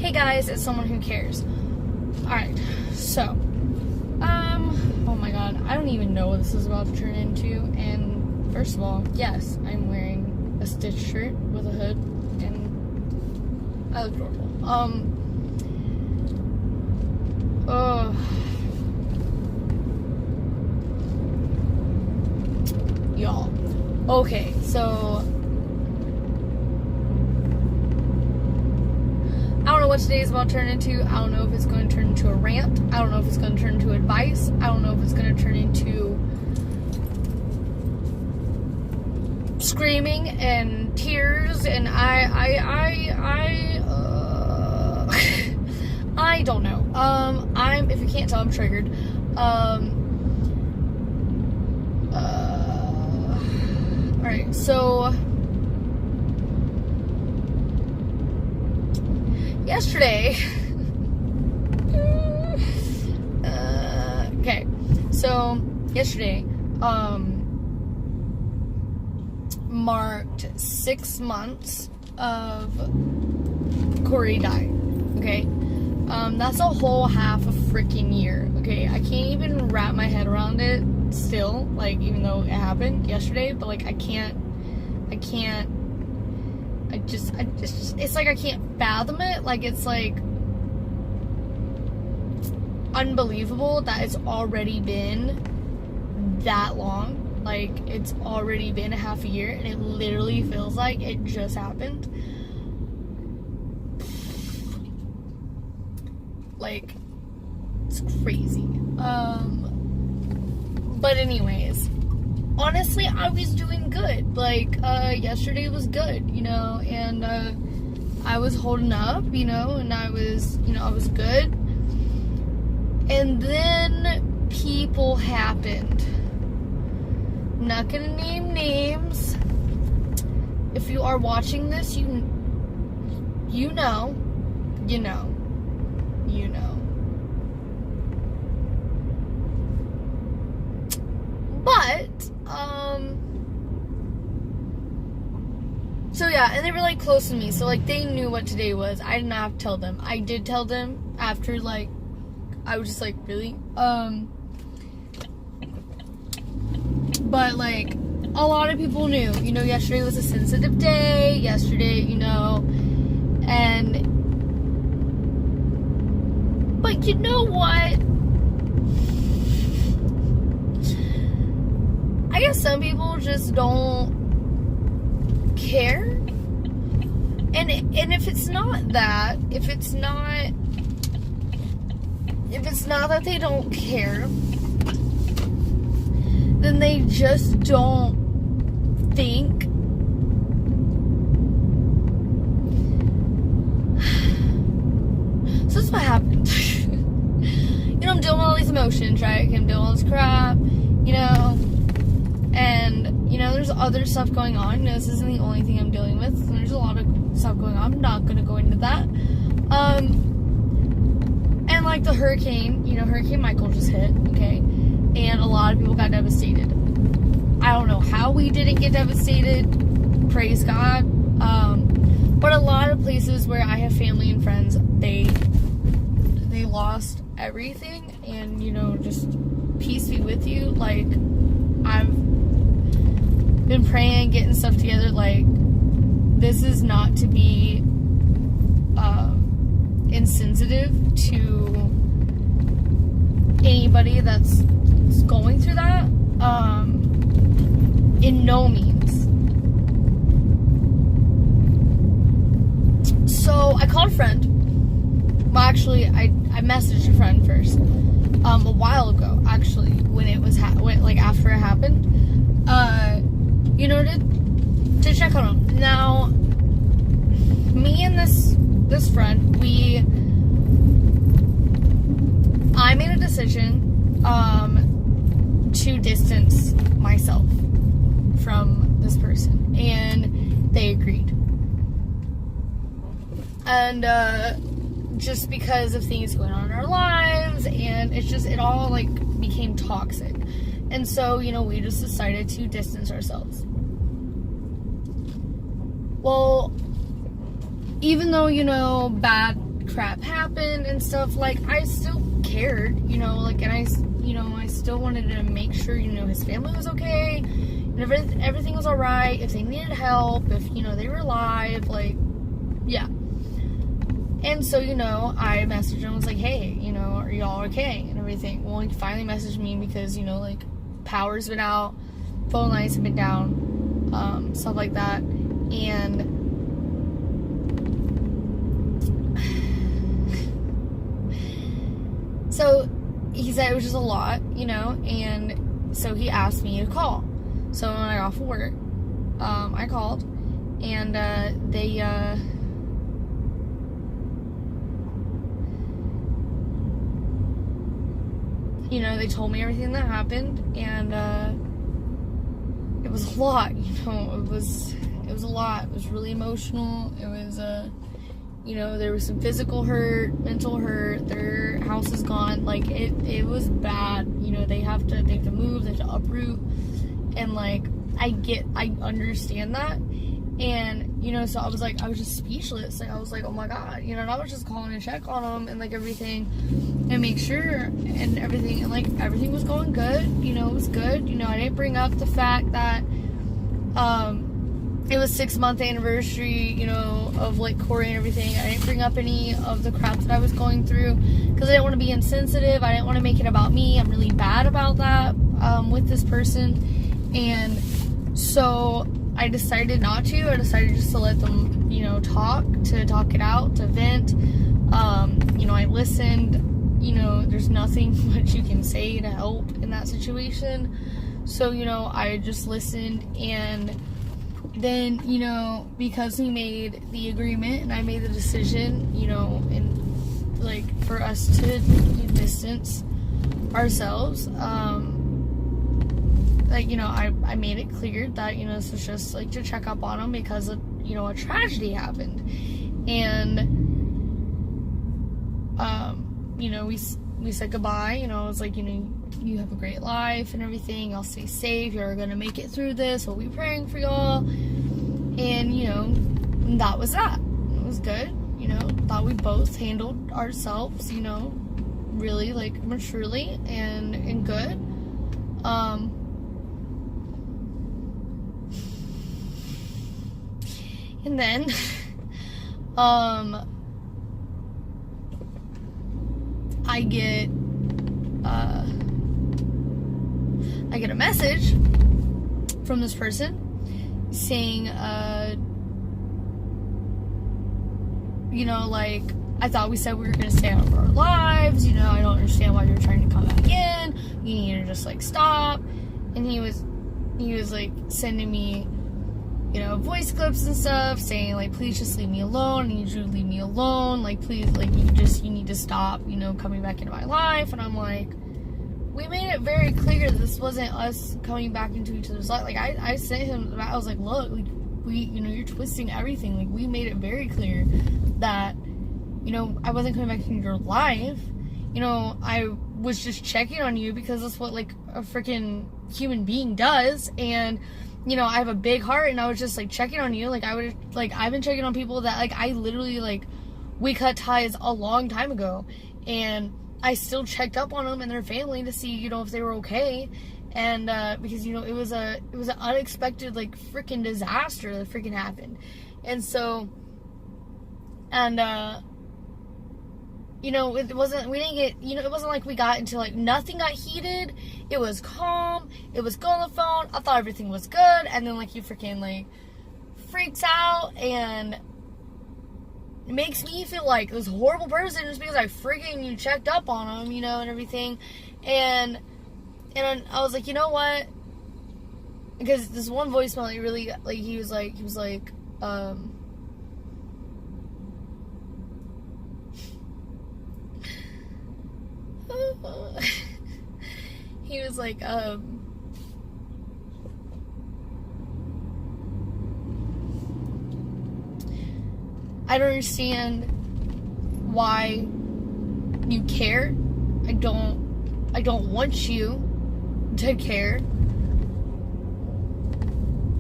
Hey guys, it's someone who cares. Alright, so, oh my god, I don't even know what this is about to turn into, and first of all, yes, I'm wearing a Stitch shirt with a hood, and I look adorable. Y'all. Okay, so I don't know what today is about to turn into. I don't know if it's going to turn into a rant. I don't know if it's going to turn into advice. I don't know if it's going to turn into screaming and tears, and I don't know. If you can't tell, I'm triggered. Alright, so yesterday, okay, so yesterday, marked 6 months of Corey dying, okay? That's a whole half a freaking year, okay? I can't even wrap my head around it still, like, even though it happened yesterday, but, like, it's like I can't fathom it. Like, it's, like, unbelievable that it's already been that long. Like, it's already been a half a year, and it literally feels like it just happened. Like, it's crazy. But anyways, honestly, I was doing good. Like, yesterday was good, you know, and, I was holding up, you know, and I was good. And then people happened. I'm not gonna name names. If you are watching this, you know. But, so yeah, and they were, like, close to me, so, like, they knew what today was. I did not have to tell them. I did tell them after, like, I was just like, really? But, like, a lot of people knew, you know, yesterday was a sensitive day, you know, but you know what? I guess some people just don't care. And if it's not that, if it's not that they don't care, then they just don't think. So that's what happened. You know, I'm dealing with all these emotions, right? I'm dealing with all this crap, you know, and, you know, there's other stuff going on. You know, this isn't the only thing I'm dealing with. There's a lot of stuff going on. I'm not going to go into that. And, like, the hurricane, you know, Hurricane Michael just hit, okay? And a lot of people got devastated. I don't know how we didn't get devastated. Praise God. But a lot of places where I have family and friends, they lost everything. And, you know, just peace be with you. Like, I've been praying, getting stuff together. Like, this is not to be insensitive to anybody that's going through that. In no means. So I called a friend. Well, actually, I messaged a friend first. A while ago, actually, when it was like after it happened. You know, to check on him. Now, me and this friend, I made a decision to distance myself from this person, and they agreed. And just because of things going on in our lives, and it all, like, became toxic. And so, you know, we just decided to distance ourselves. Well, even though, you know, bad crap happened and stuff, like, I still cared, you know, like, and I still wanted to make sure, you know, his family was okay, and everything was alright, if they needed help, if, you know, they were alive, like, yeah. And so, you know, I messaged him and was like, hey, you know, are y'all okay? And everything. Well, he finally messaged me because, you know, like, power's been out, phone lines have been down, stuff like that. And so he said it was just a lot, you know, and so he asked me to call. So when I got off of work, I called, and they you know, they told me everything that happened, and it was a lot, you know, it was a lot. It was really emotional. It was you know, there was some physical hurt, mental hurt, their house is gone, like, it was bad, you know, they have to move, they have to uproot, and, like, I understand that, and, you know, so I was just speechless, like, I was like, oh my god, you know, and I was just calling to check on them, and, like, everything, and make sure, and everything, and, like, everything was going good, you know, it was good, you know, I didn't bring up the fact that, it was 6-month anniversary, you know, of, like, Corey and everything. I didn't bring up any of the crap that I was going through because I didn't want to be insensitive. I didn't want to make it about me. I'm really bad about that with this person. And so I decided not to. I decided just to let them, you know, talk it out, to vent. You know, I listened. You know, there's nothing much you can say to help in that situation. So, you know, I just listened, and then, you know, because we made the agreement and I made the decision, you know, and, like, for us to distance ourselves, like, you know, I made it clear that, you know, this was just, like, to check up on him because, you know, a tragedy happened, and, you know, we said goodbye, you know, I was like, you know, you have a great life and everything, y'all stay safe, you're gonna make it through this, we'll be praying for y'all, and, you know, that was that. It was good, you know, thought we both handled ourselves, you know, really, like, maturely and good, and then, I get a message from this person saying, you know, like, I thought we said we were going to stay out of our lives, you know, I don't understand why you're trying to come back in, you need to just, like, stop. And he was like, sending me, you know, voice clips and stuff, saying, like, please just leave me alone, I need you to leave me alone, like, please, like, you need to stop, you know, coming back into my life. And I'm like, we made it very clear that this wasn't us coming back into each other's life. Like, I sent him, I was like, look, like, you know, you're twisting everything. Like, we made it very clear that, you know, I wasn't coming back into your life. You know, I was just checking on you because that's what, like, a freaking human being does. And, you know, I have a big heart, and I was just, like, checking on you. Like, I've been checking on people that, like, I literally, like, we cut ties a long time ago. And I still checked up on them and their family to see, you know, if they were okay. And, because, you know, it was an unexpected, like, freaking disaster that freaking happened. And so, and, you know, it wasn't like we got into, like, nothing got heated. It was calm. It was good on the phone. I thought everything was good. And then, like, he freaking, like, freaks out, and it makes me feel like this horrible person just because I freaking, you checked up on him, you know, and everything. And I was like, you know what? Because this one voicemail, he really, like, he was like, he was like, I don't understand why you care. I don't want you to care.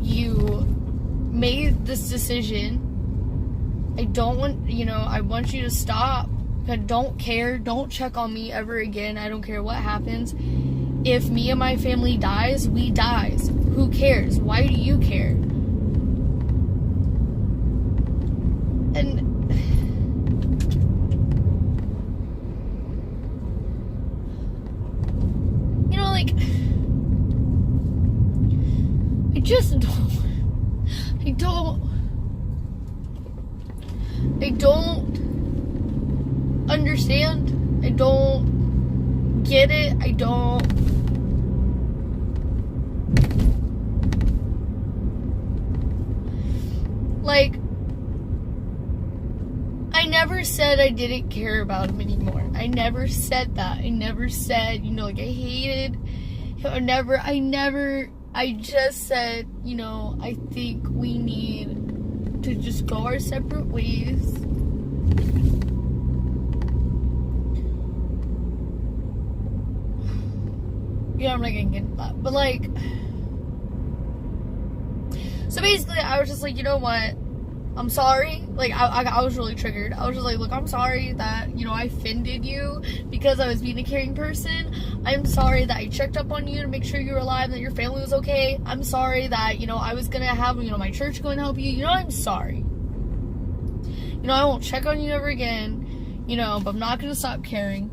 You made this decision I don't want, I want you to stop. I don't care. Don't check on me ever again. I don't care what happens. If me and my family dies, we dies. Who cares? Why do you care? And like, I just I don't understand. I don't get it. I don't. Like, I never said I didn't care about him anymore. I never said that. I never said, like, I hated him. I just said, I think we need to just go our separate ways. I'm not gonna get into that. But, like, so basically, I was just like, you know what? I'm sorry. Like, I was really triggered. I was just like, look, I'm sorry that, I offended you because I was being a caring person. I'm sorry that I checked up on you to make sure you were alive and that your family was okay. I'm sorry that, I was gonna have, my church go and help you. I'm sorry. I won't check on you ever again, but I'm not gonna stop caring.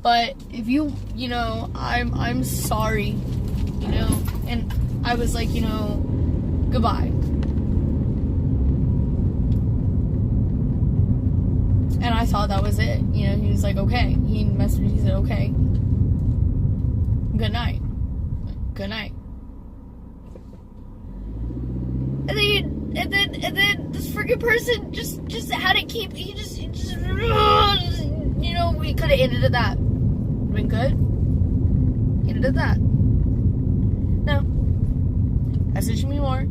But if you, I'm sorry, and I was like, goodbye. And I thought that was it. He was like, okay. He messaged me, he said, okay. Good night. Good night. And then this freaking person just had to keep, we could have ended at that. Been good. Ended at that. No. Messaging me more.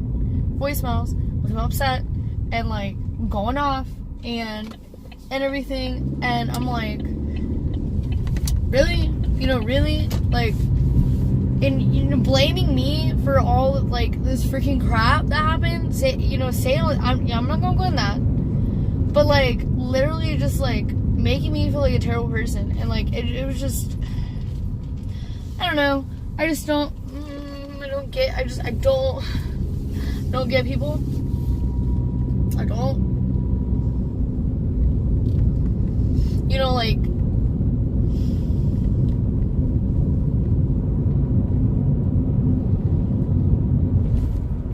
Voicemails. With him upset. And, like, going off. And everything. And I'm like, really? Really? Like, and, blaming me for all, like, this freaking crap that happened. I'm not gonna go in that. But, like, literally just, like, making me feel like a terrible person. And, like, it was just, I don't know. I just don't, I don't get people. I don't. Like,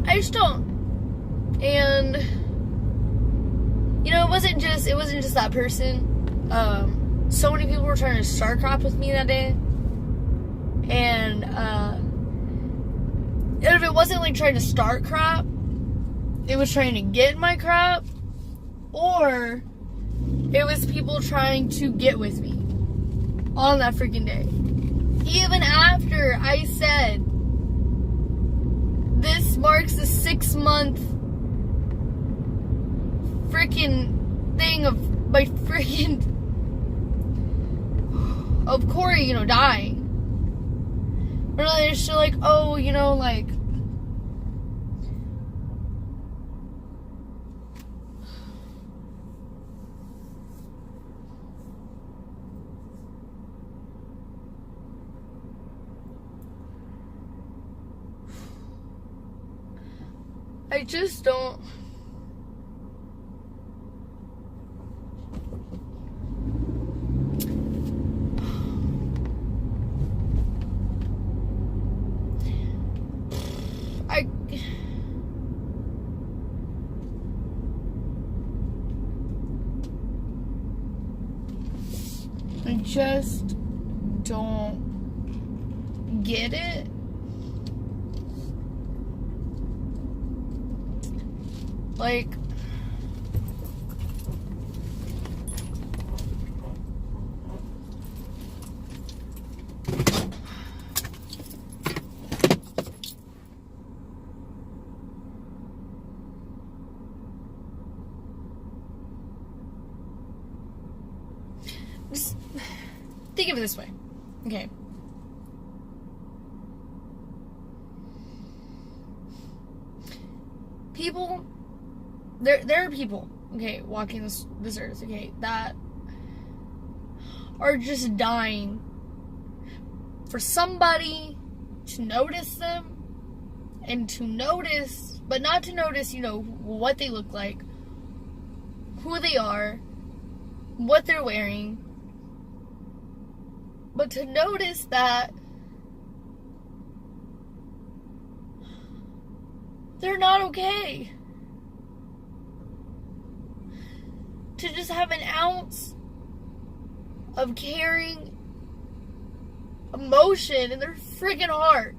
I just don't. And, it wasn't just that person. So many people were trying to start crap with me that day. And if it wasn't like trying to start crap, it was trying to get my crap, or it was people trying to get with me on that freaking day. Even after I said, this marks the 6-month freaking thing of my freaking, of Corey, dying. But they're still like, oh, like, I just don't. I just don't get it. Like, just think of it this way. Okay. People there are people, okay, walking this earth, okay, that are just dying for somebody to notice them, and to notice, but not to notice, what they look like, who they are, what they're wearing, but to notice that they're not okay. To just have an ounce of caring emotion in their freaking heart.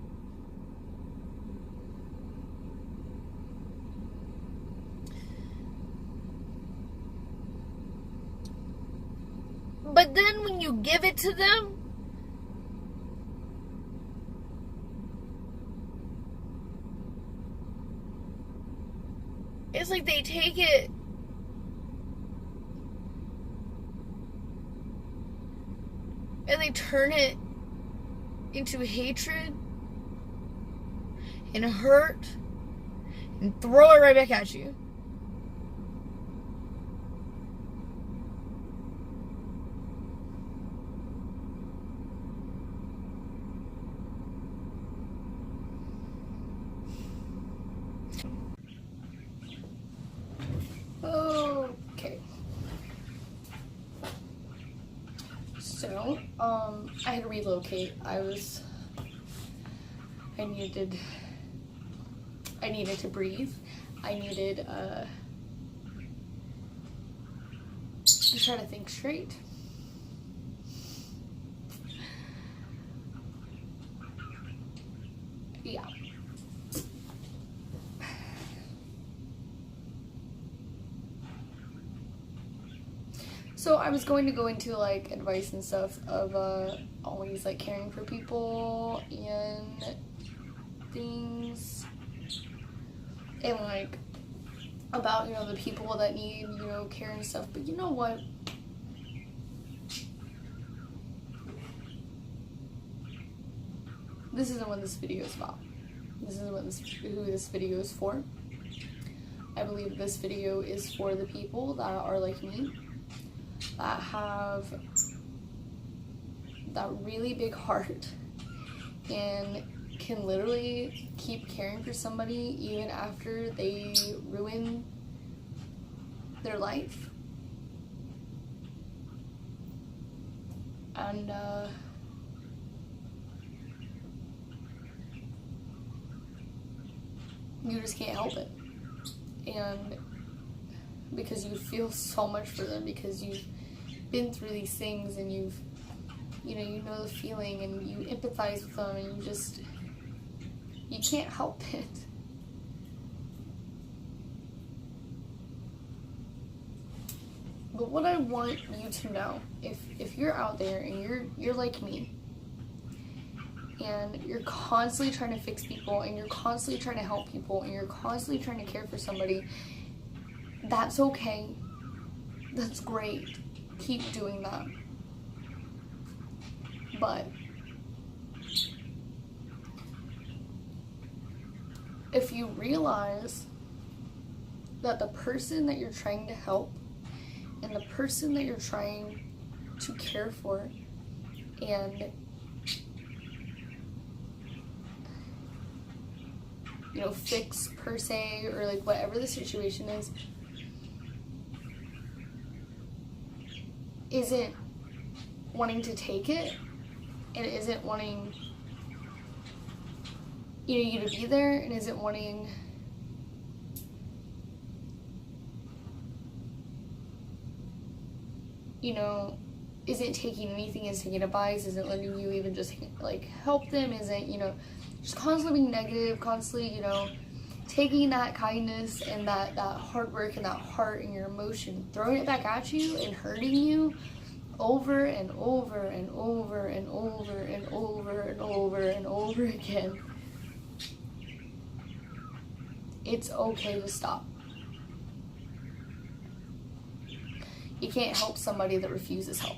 But then when you give it to them, it's like they take it and they turn it into hatred and hurt and throw it right back at you. Okay. So, I had to relocate. I needed to breathe. I needed to try to think straight. Yeah. So I was going to go into like advice and stuff of always like caring for people and things, and like about the people that need care and stuff. But you know what? This isn't what this video is about. This isn't who this video is for. I believe this video is for the people that are like me, that have that really big heart and can literally keep caring for somebody even after they ruin their life. And you just can't help it. And because you feel so much for them, because you've been through these things, and you know the feeling, and you empathize with them, and you can't help it. But what I want you to know, if you're out there and you're like me, and you're constantly trying to fix people, and you're constantly trying to help people, and you're constantly trying to care for somebody, that's okay. That's great. Keep doing that. But if you realize that the person that you're trying to help and the person that you're trying to care for and fix per se, or like whatever the situation is, isn't wanting to take it, and isn't wanting you to be there, and isn't wanting isn't taking anything, isn't taking advice, isn't letting you even just like help them, isn't just constantly being negative, constantly taking that kindness and that hard work and that heart and your emotion, throwing it back at you and hurting you over and over and over and over and over and over and over again. It's okay to stop. You can't help somebody that refuses help.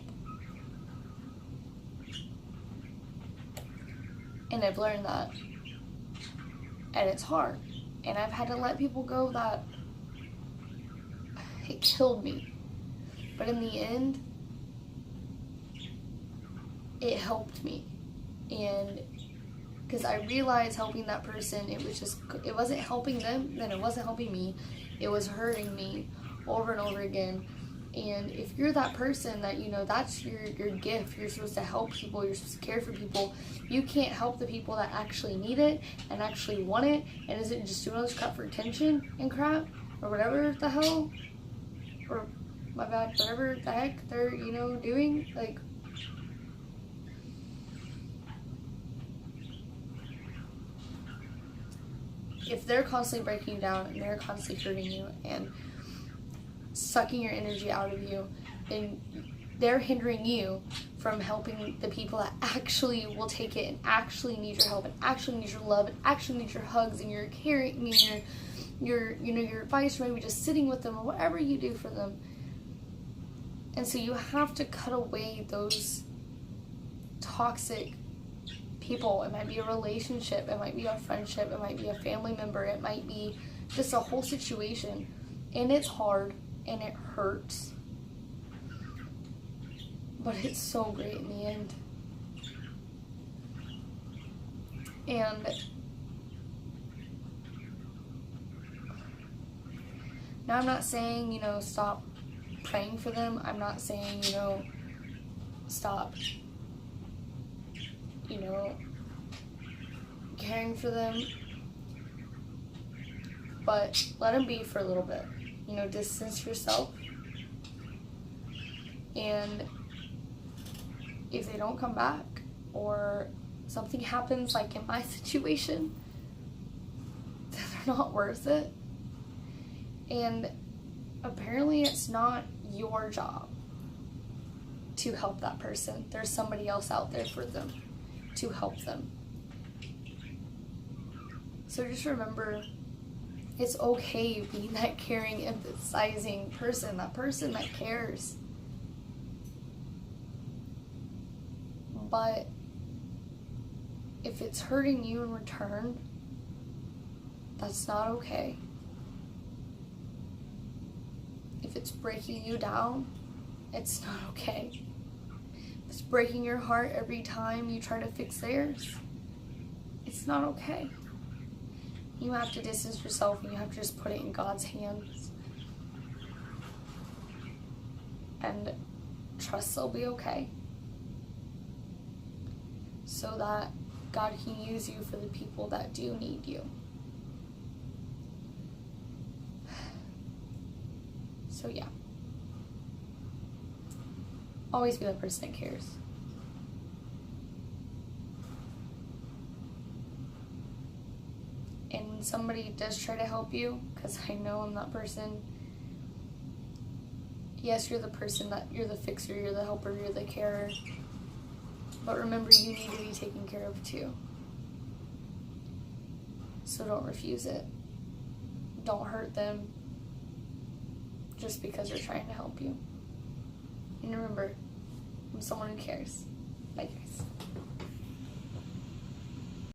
And I've learned that. And it's hard. And I've had to let people go that it killed me. But in the end, it helped me. And because I realized helping that person, it wasn't helping them, then it wasn't helping me. It was hurting me over and over again. And if you're that person that, that's your gift, you're supposed to help people, you're supposed to care for people, you can't help the people that actually need it and actually want it and isn't just doing all this crap for attention and crap or whatever the hell, or my bad, whatever the heck they're, doing. Like, if they're constantly breaking you down and they're constantly hurting you and sucking your energy out of you, and they're hindering you from helping the people that actually will take it and actually need your help and actually need your love and actually need your hugs and your caring and your advice, or maybe just sitting with them or whatever you do for them. And so you have to cut away those toxic people. It might be a relationship, it might be a friendship, it might be a family member, it might be just a whole situation. And it's hard and it hurts, but it's so great in the end. And now I'm not saying, stop praying for them. I'm not saying, stop, caring for them. But let them be for a little bit. Distance yourself. And if they don't come back or something happens like in my situation, then they're not worth it. And apparently it's not your job to help that person. There's somebody else out there for them to help them. So just remember, it's okay being that caring, empathizing person, that person that cares. But if it's hurting you in return, that's not okay. If it's breaking you down, it's not okay. If it's breaking your heart every time you try to fix theirs, it's not okay. You have to distance yourself and you have to just put it in God's hands. And trust they'll be okay. So that God can use you for the people that do need you. So yeah. Always be that person that cares. And when somebody does try to help you, because I know I'm that person, yes, you're the person you're the fixer, you're the helper, you're the carer. But remember, you need to be taken care of too. So don't refuse it. Don't hurt them just because they're trying to help you. And remember, I'm someone who cares. Bye, guys.